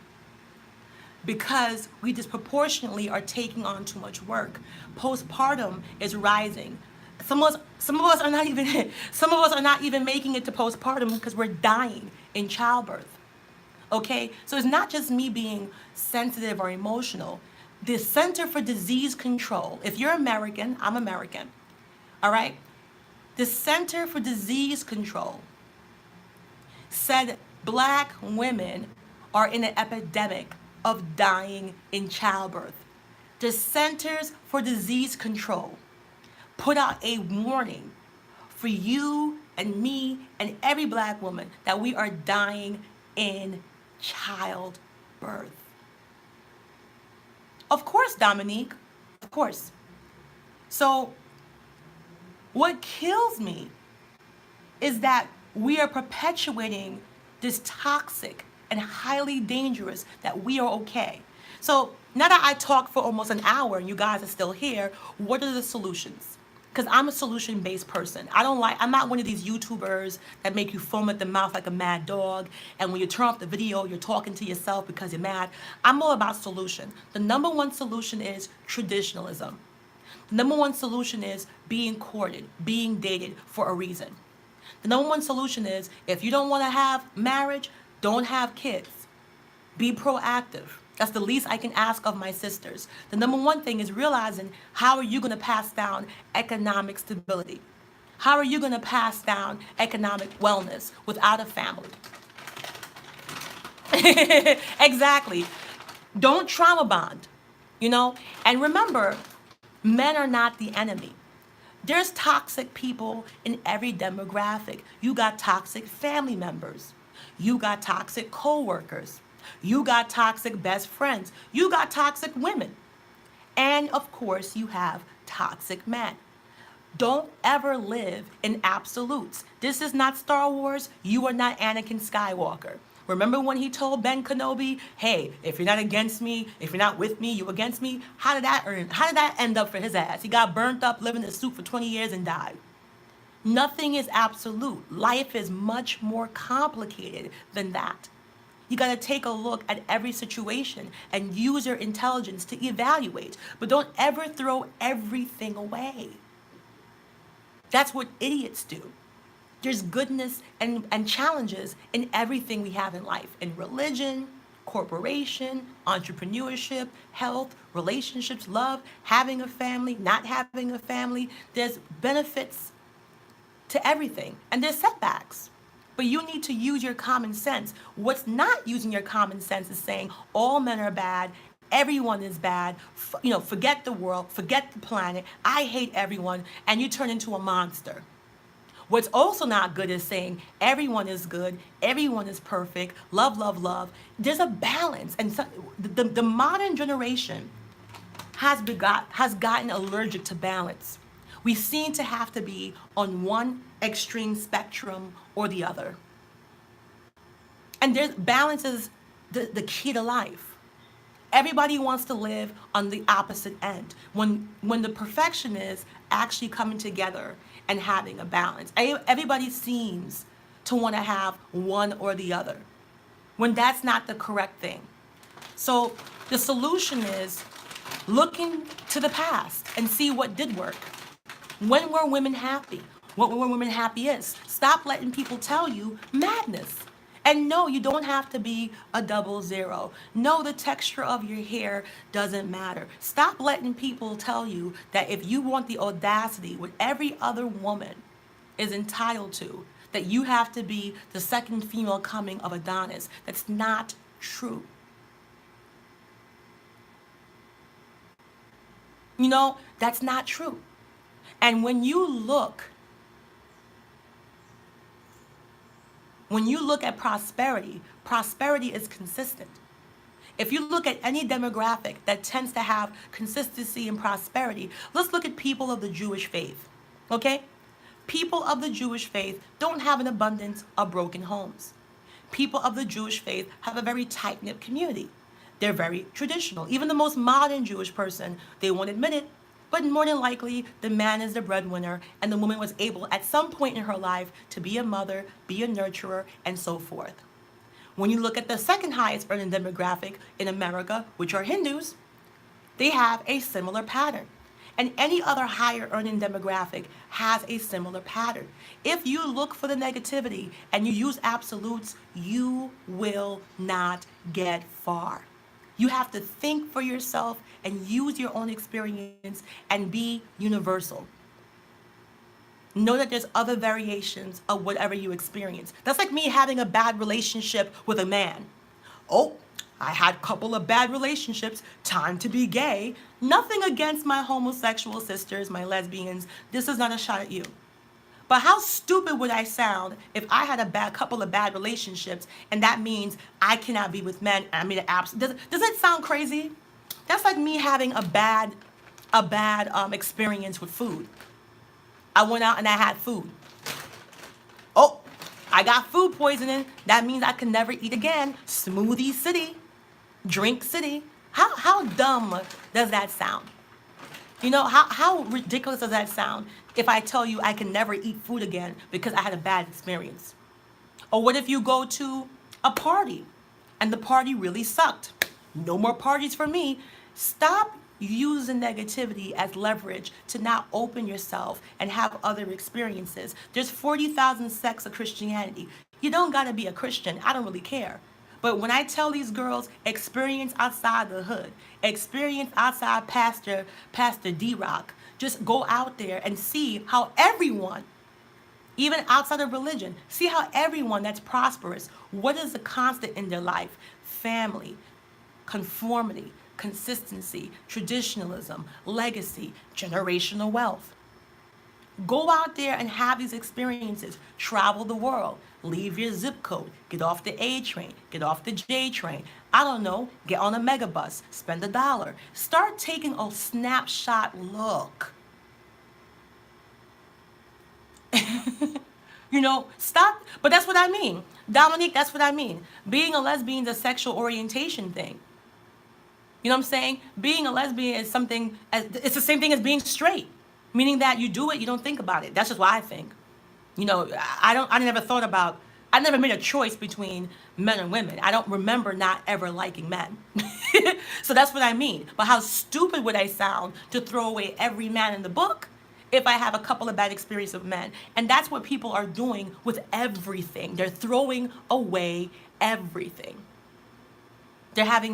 because we disproportionately are taking on too much work. Postpartum is rising. Some of us are not even making it to postpartum because we're dying in childbirth. Okay? So it's not just me being sensitive or emotional. The Center for Disease Control, if you're American, I'm American. All right? The Center for Disease Control said black women are in an epidemic of dying in childbirth. The Centers for Disease Control put out a warning for you and me and every black woman that we are dying in childbirth. Of course, Dominique, of course. So what kills me is that we are perpetuating this toxic and highly dangerous that we are okay. So now that I talked for almost an hour and you guys are still here, what are the solutions? because I'm a solution-based person. I'm not one of these YouTubers that make you foam at the mouth like a mad dog. And when you turn off the video, you're talking to yourself because you're mad. I'm all about solution. The number one solution is traditionalism. The number one solution is being courted, being dated for a reason. The number one solution is if you don't want to have marriage, don't have kids. Be proactive. That's the least I can ask of my sisters. The number one thing is realizing how are you going to pass down economic stability? How are you going to pass down economic wellness without a family? Exactly. Don't trauma bond, And remember, men are not the enemy. There's toxic people in every demographic. You got toxic family members. You got toxic co-workers. You got toxic best friends. You got toxic women. And of course, you have toxic men. Don't ever live in absolutes. This is not Star Wars. You are not Anakin Skywalker. Remember when he told Ben Kenobi, hey, if you're not against me, if you're not with me, you against me? How did that end up for his ass? He got burnt up living in a suit for 20 years and died. Nothing is absolute. Life is much more complicated than that. You got to take a look at every situation and use your intelligence to evaluate. But don't ever throw everything away. That's what idiots do. There's goodness and challenges in everything we have in life. In religion, corporation, entrepreneurship, health, relationships, love, having a family, not having a family. There's benefits to everything. And there's setbacks. But you need to use your common sense. What's not using your common sense is saying all men are bad, everyone is bad, forget the world, forget the planet, I hate everyone, and you turn into a monster. What's also not good is saying everyone is good, everyone is perfect, love, love, love. There's a balance. And so, the modern generation has gotten allergic to balance. We seem to have to be on one extreme spectrum or the other. And balance is the key to life. Everybody wants to live on the opposite end. When the perfection is actually coming together and having a balance. Everybody seems to want to have one or the other, when that's not the correct thing. So the solution is looking to the past and see what did work. When were women happy? What were women happiest? Stop letting people tell you madness. And no, you don't have to be a 00. No, the texture of your hair doesn't matter. Stop letting people tell you that if you want the audacity, what every other woman is entitled to, that you have to be the second female coming of Adonis. That's not true. That's not true. And when you look at prosperity, prosperity is consistent. If you look at any demographic that tends to have consistency and prosperity, let's look at people of the Jewish faith, okay? People of the Jewish faith don't have an abundance of broken homes. People of the Jewish faith have a very tight-knit community. They're very traditional. Even the most modern Jewish person, they won't admit it, but more than likely, the man is the breadwinner, and the woman was able at some point in her life to be a mother, be a nurturer, and so forth. When you look at the second highest earning demographic in America, which are Hindus, they have a similar pattern. And any other higher earning demographic has a similar pattern. If you look for the negativity and you use absolutes, you will not get far. You have to think for yourself and use your own experience and be universal. Know that there's other variations of whatever you experience. That's like me having a bad relationship with a man. Oh, I had a couple of bad relationships, time to be gay. Nothing against my homosexual sisters, my lesbians. This is not a shot at you. But how stupid would I sound if I had a couple of bad relationships and that means I cannot be with men? I mean, does it sound crazy? That's like me having a bad experience with food. I went out and I had food. Oh, I got food poisoning. That means I can never eat again. Smoothie city, drink city. How dumb does that sound? You know, how ridiculous does that sound if I tell you I can never eat food again because I had a bad experience? Or what if you go to a party and the party really sucked? No more parties for me. Stop using negativity as leverage to not open yourself and have other experiences. There's 40,000 sects of Christianity. You don't got to be a Christian. I don't really care. But when I tell these girls, experience outside the hood, experience outside Pastor D-Rock, just go out there and see how everyone, even outside of religion, see how everyone that's prosperous, what is the constant in their life? Family, conformity, consistency, traditionalism, legacy, generational wealth. Go out there and have these experiences. Travel the world. Leave your zip code. Get off the A train. Get off the J train. I don't know. Get on a megabus. Spend $1. Start taking a snapshot look. You know, stop. But that's what I mean. Dominique, that's what I mean. Being a lesbian is a sexual orientation thing. You know what I'm saying? Being a lesbian is something, it's the same thing as being straight. Meaning that you do it, you don't think about it. That's just what I think. You know, I never thought about, I never made a choice between men and women. I don't remember not ever liking men. So that's what I mean. But how stupid would I sound to throw away every man in the book if I have a couple of bad experiences with men? And that's what people are doing with everything. They're throwing away everything. They're having